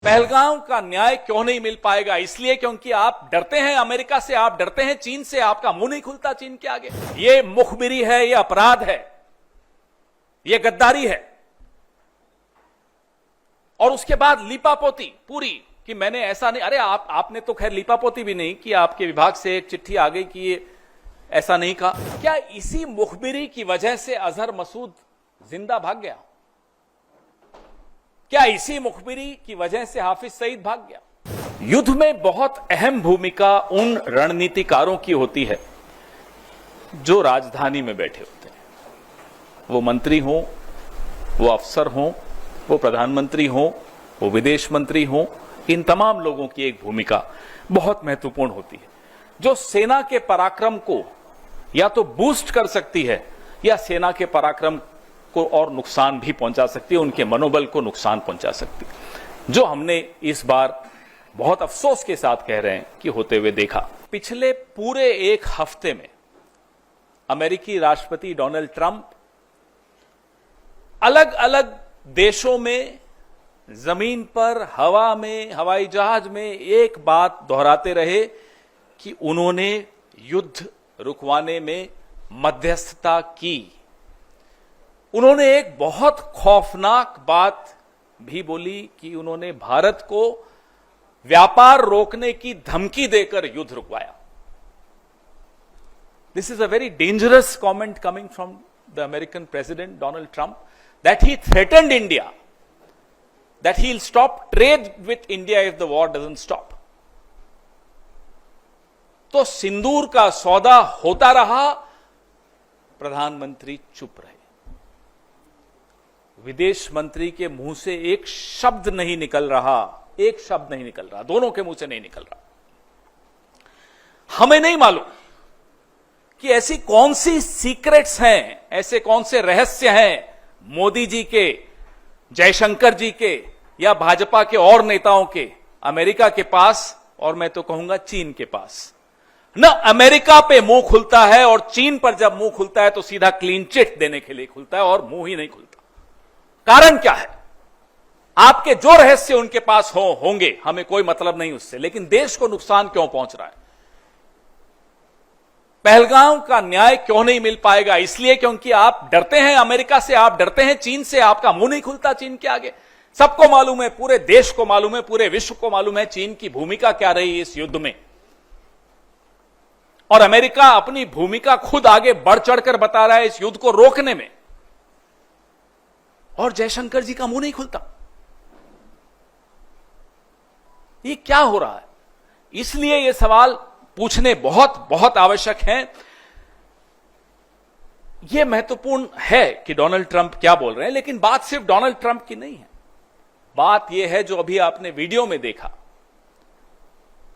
पहलगाम का न्याय क्यों नहीं मिल पाएगा? इसलिए क्योंकि आप डरते हैं अमेरिका से, आप डरते हैं चीन से, आपका मुंह नहीं खुलता चीन के आगे। ये मुखबिरी है, ये अपराध है, ये गद्दारी है। और उसके बाद लीपापोती पूरी कि मैंने ऐसा नहीं, अरे आपने तो खैर लीपापोती भी नहीं कि आपके विभाग से एक चिट्ठी आ गई कि ये ऐसा नहीं कहा। क्या इसी मुखबिरी की वजह से अजहर मसूद जिंदा भाग गया? क्या इसी मुखबिरी की वजह से हाफिज सईद भाग गया? युद्ध में बहुत अहम भूमिका उन रणनीतिकारों की होती है जो राजधानी में बैठे होते हैं। वो मंत्री हों, वो अफसर हों, वो प्रधानमंत्री हों, वो विदेश मंत्री हों, इन तमाम लोगों की एक भूमिका बहुत महत्वपूर्ण होती है जो सेना के पराक्रम को या तो बूस्ट कर सकती है या सेना के पराक्रम को और नुकसान भी पहुंचा सकती है, उनके मनोबल को नुकसान पहुंचा सकती है, जो हमने इस बार बहुत अफसोस के साथ कह रहे हैं कि होते हुए देखा। पिछले पूरे एक हफ्ते में अमेरिकी राष्ट्रपति डोनाल्ड ट्रंप अलग अलग देशों में, जमीन पर, हवा में, हवाई जहाज में एक बात दोहराते रहे कि उन्होंने युद्ध रुकवाने में मध्यस्थता की। उन्होंने एक बहुत खौफनाक बात भी बोली कि उन्होंने भारत को व्यापार रोकने की धमकी देकर युद्ध रुकवाया। This is a very dangerous comment coming from the American president Donald Trump that he threatened India that he'll stop trade with India if the war doesn't stop. तो सिंदूर का सौदा होता रहा, प्रधानमंत्री चुप रहे। विदेश मंत्री के मुंह से एक शब्द नहीं निकल रहा, एक शब्द नहीं निकल रहा, दोनों के मुंह से नहीं निकल रहा। हमें नहीं मालूम कि ऐसी कौन सी सीक्रेट्स हैं, ऐसे कौन से रहस्य हैं मोदी जी के, जयशंकर जी के या भाजपा के और नेताओं के अमेरिका के पास, और मैं तो कहूंगा चीन के पास। न अमेरिका पे मुंह खुलता है, और चीन पर जब मुंह खुलता है तो सीधा क्लीन चिट देने के लिए खुलता है, और मुंह ही नहीं खुलता। कारण क्या है? आपके जो रहस्य उनके पास होंगे, हमें कोई मतलब नहीं उससे, लेकिन देश को नुकसान क्यों पहुंच रहा है? पहलगाम का न्याय क्यों नहीं मिल पाएगा? इसलिए क्योंकि आप डरते हैं अमेरिका से, आप डरते हैं चीन से, आपका मुंह नहीं खुलता चीन के आगे। सबको मालूम है, पूरे देश को मालूम है, पूरे विश्व को मालूम है चीन की भूमिका क्या रही इस युद्ध में। और अमेरिका अपनी भूमिका खुद आगे बढ़ चढ़कर बता रहा है इस युद्ध को रोकने में, और जयशंकर जी का मुंह नहीं खुलता। ये क्या हो रहा है? इसलिए ये सवाल पूछने बहुत बहुत आवश्यक हैं। यह महत्वपूर्ण है कि डोनाल्ड ट्रंप क्या बोल रहे हैं, लेकिन बात सिर्फ डोनाल्ड ट्रंप की नहीं है। बात यह है जो अभी आपने वीडियो में देखा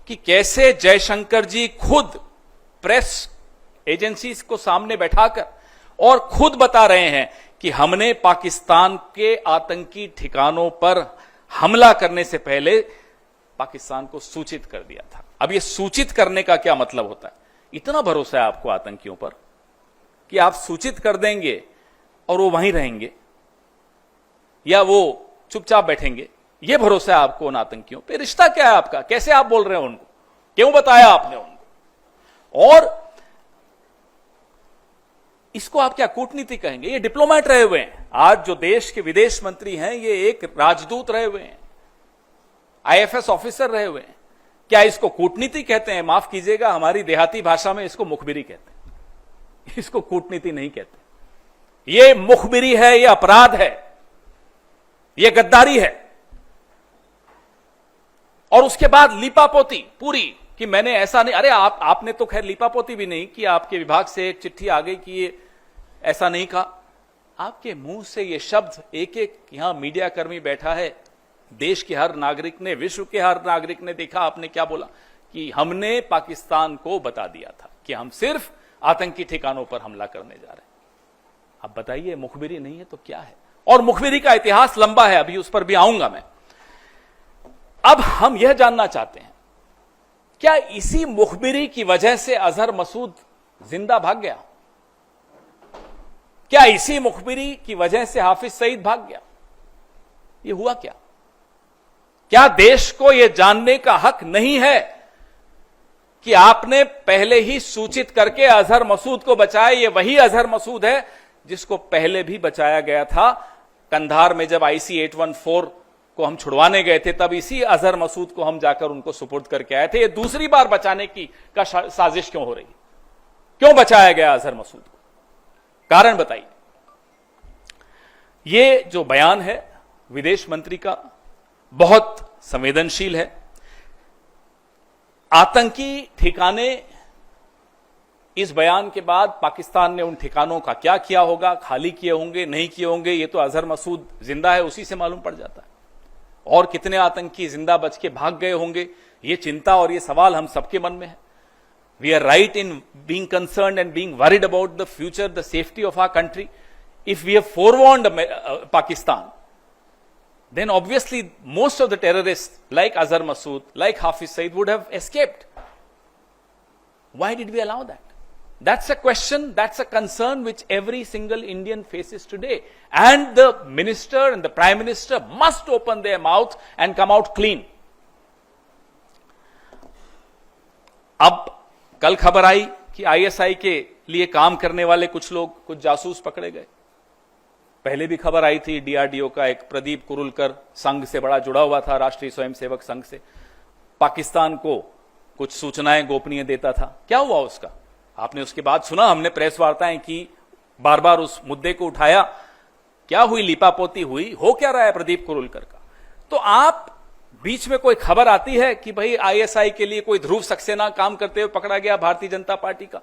कि कैसे जयशंकर जी खुद प्रेस एजेंसीज को सामने बैठाकर और खुद बता रहे हैं कि हमने पाकिस्तान के आतंकी ठिकानों पर हमला करने से पहले पाकिस्तान को सूचित कर दिया था। अब यह सूचित करने का क्या मतलब होता है? इतना भरोसा है आपको आतंकियों पर कि आप सूचित कर देंगे और वो वहीं रहेंगे या वो चुपचाप बैठेंगे? यह भरोसा है आपको उन आतंकियों पे? रिश्ता क्या है आपका? कैसे आप बोल रहे हो उनको? क्यों बताया आपने उनको? और इसको आप क्या कूटनीति कहेंगे? ये डिप्लोमेट रहे हुए हैं। आज जो देश के विदेश मंत्री हैं ये एक राजदूत रहे हुए हैं, आईएफएस ऑफिसर रहे हुए हैं। क्या इसको कूटनीति कहते हैं? माफ कीजिएगा, हमारी देहाती भाषा में इसको मुखबिरी कहते हैं, इसको कूटनीति नहीं कहते। ये मुखबिरी है, ये अपराध है, ये गद्दारी है। और उसके बाद लीपापोती पूरी कि मैंने ऐसा नहीं, अरे आपने तो खैर लीपापोती भी नहीं कि आपके विभाग से एक चिट्ठी आ गई कि ये ऐसा नहीं कहा। आपके मुंह से ये शब्द एक एक, यहां मीडिया कर्मी बैठा है, देश के हर नागरिक ने, विश्व के हर नागरिक ने देखा आपने क्या बोला कि हमने पाकिस्तान को बता दिया था कि हम सिर्फ आतंकी ठिकानों पर हमला करने जा रहे हैं। अब बताइए, मुखबिरी नहीं है तो क्या है? और मुखबिरी का इतिहास लंबा है, अभी उस पर भी आऊंगा मैं। अब हम यह जानना चाहते हैं, क्या इसी मुखबिरी की वजह से अजहर मसूद जिंदा भाग गया? क्या इसी मुखबिरी की वजह से हाफिज सईद भाग गया? ये हुआ क्या? क्या देश को यह जानने का हक नहीं है कि आपने पहले ही सूचित करके अजहर मसूद को बचाया? ये वही अजहर मसूद है जिसको पहले भी बचाया गया था। कंधार में जब IC 814 को हम छुड़वाने गए थे, तब इसी अजहर मसूद को हम जाकर उनको सुपुर्द करके आए थे। ये दूसरी बार बचाने की साजिश क्यों हो रही? क्यों बचाया गया अजहर मसूद को? कारण बताइए। ये जो बयान है विदेश मंत्री का बहुत संवेदनशील है। आतंकी ठिकाने, इस बयान के बाद पाकिस्तान ने उन ठिकानों का क्या किया होगा, खाली किए होंगे, नहीं किए होंगे, ये तो अजहर मसूद जिंदा है उसी से मालूम पड़ जाता है। और कितने आतंकी जिंदा बच के भाग गए होंगे, ये चिंता और ये सवाल हम सबके मन में है। We are right in being concerned and being worried about the future, the safety of our country. If we have forewarned Pakistan, then obviously most of the terrorists like Azhar Masood, like Hafiz Saeed would have escaped. Why did we allow that? That's a question, that's a concern which every single Indian faces today. And the minister and the prime minister must open their mouth and come out clean. अब कल खबर आई कि ISI के लिए काम करने वाले कुछ लोग, कुछ जासूस पकड़े गए। पहले भी खबर आई थी, DRDO का एक प्रदीप कुरुलकर संघ से बड़ा जुड़ा हुआ था, राष्ट्रीय स्वयंसेवक संघ से, पाकिस्तान को कुछ सूचनाएं गोपनीय देता था। क्या हुआ उसका? आपने उसके बाद सुना, हमने प्रेस वार्ताएं की, बार बार उस मुद्दे को उठाया। क्या हुई? लिपापोती हुई? हो क्या रहा है प्रदीप कुरुलकर का? तो आप बीच में कोई खबर आती है कि भाई ISI के लिए कोई ध्रुव सक्सेना काम करते हुए पकड़ा गया भारतीय जनता पार्टी का,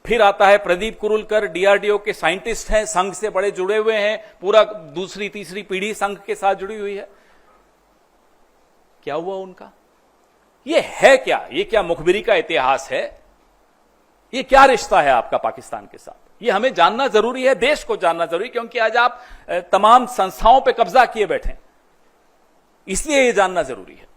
फिर आता है प्रदीप कुरुलकर, DRDO के साइंटिस्ट हैं, संघ से बड़े जुड़े हुए हैं, पूरा दूसरी तीसरी पीढ़ी संघ के साथ जुड़ी हुई है। क्या हुआ उनका? ये है क्या? ये क्या मुखबिरी का इतिहास है? ये क्या रिश्ता है आपका पाकिस्तान के साथ? ये हमें जानना जरूरी है, देश को जानना जरूरी, क्योंकि आज आप तमाम संस्थाओं पे कब्जा किए बैठे, इसलिए ये जानना जरूरी है।